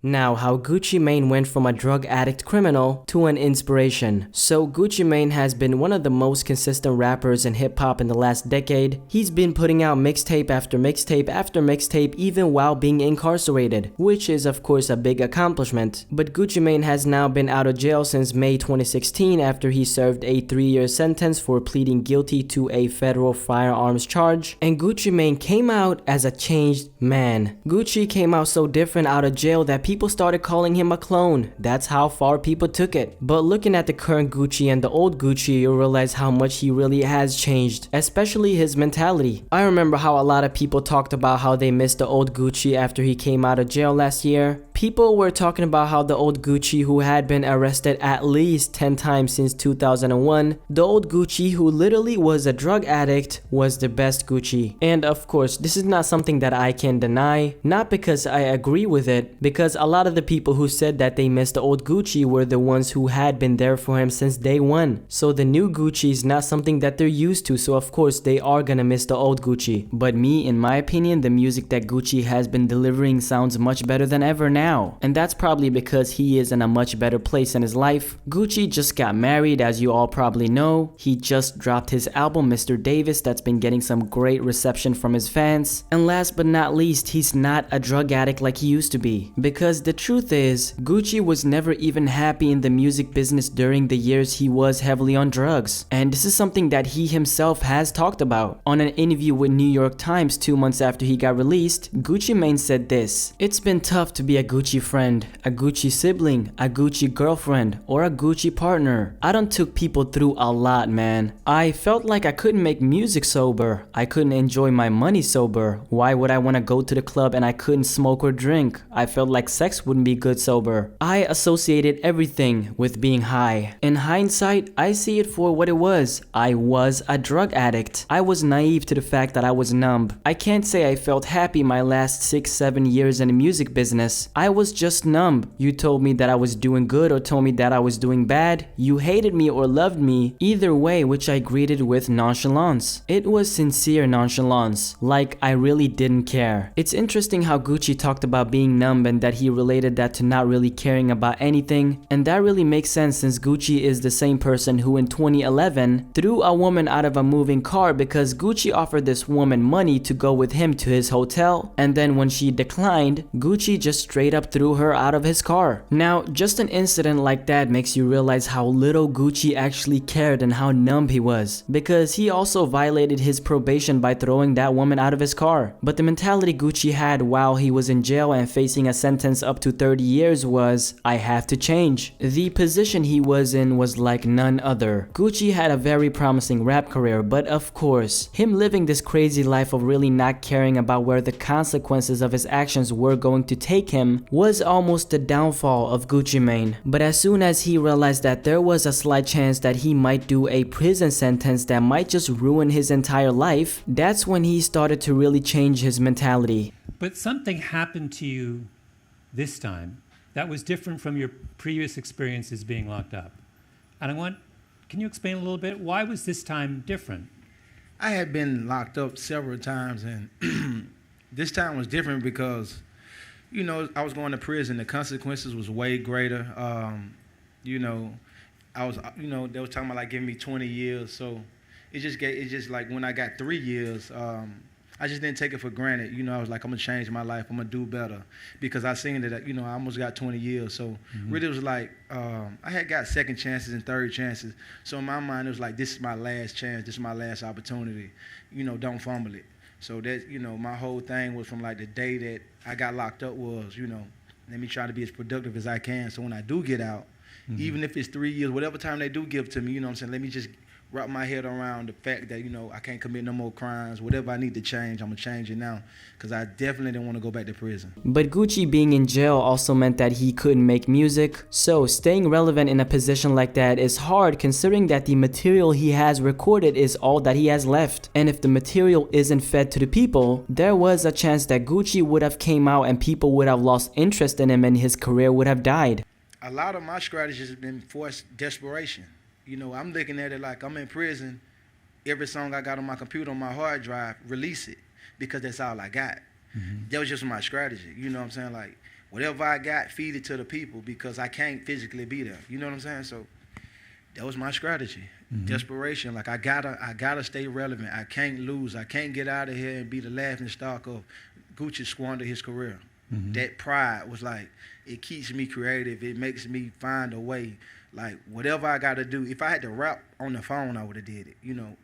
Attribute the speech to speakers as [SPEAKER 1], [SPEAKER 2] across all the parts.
[SPEAKER 1] Now, how Gucci Mane went from a drug addict criminal to an inspiration. So Gucci Mane has been one of the most consistent rappers in hip-hop in the last decade. He's been putting out mixtape after mixtape after mixtape even while being incarcerated, which is of course a big accomplishment. But Gucci Mane has now been out of jail since May 2016 after he served a 3-year sentence for pleading guilty to a federal firearms charge. And Gucci Mane came out as a changed man. Gucci came out so different out of jail that people started calling him a clone. That's how far people took it. But looking at the current Gucci and the old Gucci, you'll realize how much he really has changed, especially his mentality. I remember how a lot of people talked about how they missed the old Gucci after he came out of jail last year. People were talking about how the old Gucci who had been arrested at least 10 times since 2001, the old Gucci who literally was a drug addict, was the best Gucci. And of course, this is not something that I can deny, not because I agree with it, because a lot of the people who said that they missed the old Gucci were the ones who had been there for him since day one. So the new Gucci is not something that they're used to, so of course they are gonna miss the old Gucci. But me, in my opinion, the music that Gucci has been delivering sounds much better than ever now. And that's probably because he is in a much better place in his life. Gucci just got married, as you all probably know. He just dropped his album Mr. Davis that's been getting some great reception from his fans. And last but not least, he's not a drug addict like he used to be. Because the truth is, Gucci was never even happy in the music business during the years he was heavily on drugs. And this is something that he himself has talked about. On an interview with New York Times 2 months after he got released, Gucci Mane said this: "It's been tough to be a Gucci friend, a Gucci sibling, a Gucci girlfriend, or a Gucci partner. I done took people through a lot, man. I felt like I couldn't make music sober. I couldn't enjoy my money sober. Why would I want to go to the club and I couldn't smoke or drink? I felt like sex wouldn't be good sober. I associated everything with being high. In hindsight, I see it for what it was. I was a drug addict. I was naive to the fact that I was numb. I can't say I felt happy my last 6-7 years in the music business. I was just numb. You told me that I was doing good or told me that I was doing bad. You hated me or loved me. Either way, which I greeted with nonchalance. It was sincere nonchalance. Like I really didn't care." It's interesting how Gucci talked about being numb and that he related that to not really caring about anything. And that really makes sense since Gucci is the same person who in 2011 threw a woman out of a moving car because Gucci offered this woman money to go with him to his hotel. And then when she declined, Gucci just straight up threw her out of his car. Now, just an incident like that makes you realize how little Gucci actually cared and how numb he was, because he also violated his probation by throwing that woman out of his car. But the mentality Gucci had while he was in jail and facing a sentence up to 30 years was, I have to change. The position he was in was like none other. Gucci had a very promising rap career, but of course, him living this crazy life of really not caring about where the consequences of his actions were going to take him was almost the downfall of Gucci Mane. But as soon as he realized that there was a slight chance that he might do a prison sentence that might just ruin his entire life, that's when he started to really change his mentality.
[SPEAKER 2] But something happened to you this time that was different from your previous experiences being locked up. And can you explain a little bit, why was this time different?
[SPEAKER 3] I had been locked up several times, and this time was different because, you know, I was going to prison. The consequences was way greater. You know, they was talking about like giving me 20 years. So it's just like when I got 3 years, I just didn't take it for granted. You know, I was like, I'm gonna change my life. I'm gonna do better because I seen that, you know, I almost got 20 years. So really it was like, I had got second chances and third chances. So in my mind, it was like, this is my last chance. This is my last opportunity. You know, don't fumble it. So that, you know, my whole thing was from like the day that I got locked up was, you know, let me try to be as productive as I can. So when I do get out, even if it's 3 years, whatever time they do give to me, you know what I'm saying, let me just wrap my head around the fact that, you know, I can't commit no more crimes. Whatever I need to change, I'm going to change it now because I definitely didn't want to go back to prison.
[SPEAKER 1] But Gucci being in jail also meant that he couldn't make music. So staying relevant in a position like that is hard considering that the material he has recorded is all that he has left. And if the material isn't fed to the people, there was a chance that Gucci would have came out and people would have lost interest in him and his career would have died.
[SPEAKER 3] A lot of my strategies have been forced desperation. You know, I'm looking at it like I'm in prison. Every song I got on my computer, on my hard drive, release it because that's all I got. That was just my strategy. You know what I'm saying? Like, whatever I got, feed it to the people because I can't physically be there. You know what I'm saying? So that was my strategy. Desperation. Like I gotta stay relevant. I can't lose. I can't get out of here and be the laughing stock of Gucci squander his career. That pride was like, it keeps me creative. It makes me find a way. Like whatever I gotta do. If I had to rap on the phone, I would have did it. You know,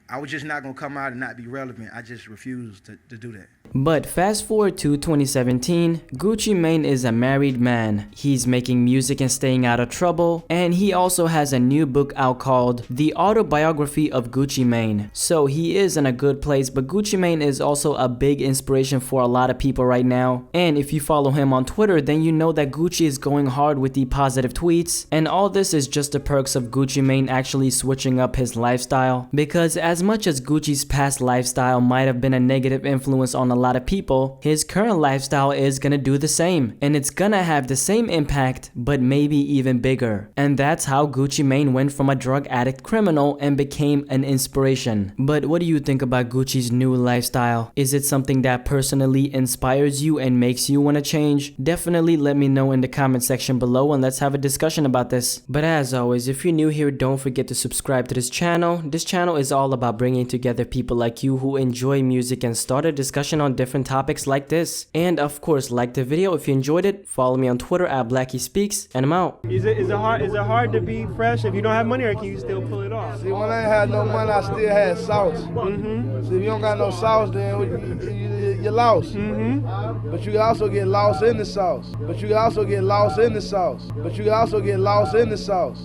[SPEAKER 3] I was just not gonna come out and not be relevant. I just refused to do that.
[SPEAKER 1] But fast forward to 2017, Gucci Mane is a married man. He's making music and staying out of trouble, and he also has a new book out called The Autobiography of Gucci Mane. So he is in a good place, but Gucci Mane is also a big inspiration for a lot of people right now. And if you follow him on Twitter, then you know that Gucci is going hard with the positive tweets, and all this is just the perks of Gucci Mane actually switching up his lifestyle. Because as much as Gucci's past lifestyle might have been a negative influence on a lot of people, his current lifestyle is gonna do the same, and it's gonna have the same impact but maybe even bigger. And that's how Gucci Mane went from a drug addict criminal and became an inspiration. But what do you think about Gucci's new lifestyle? Is it something that personally inspires you and makes you want to change? Definitely let me know in the comment section below and let's have a discussion about this. But as always, if you're new here, don't forget to subscribe to this channel. This channel is all about bringing together people like you who enjoy music and start a discussion on different topics like this. And of course, like the video if you enjoyed it. Follow me on Twitter at BlackySpeakz, and I'm out.
[SPEAKER 4] Is it hard to be fresh if you don't have money, or can you still pull it off?
[SPEAKER 5] See, when I ain't had no money, I still had sauce. See, if you don't got no sauce, then you're lost. But you can also get lost in the sauce. But you can also get lost in the sauce. But you can also get lost in the sauce.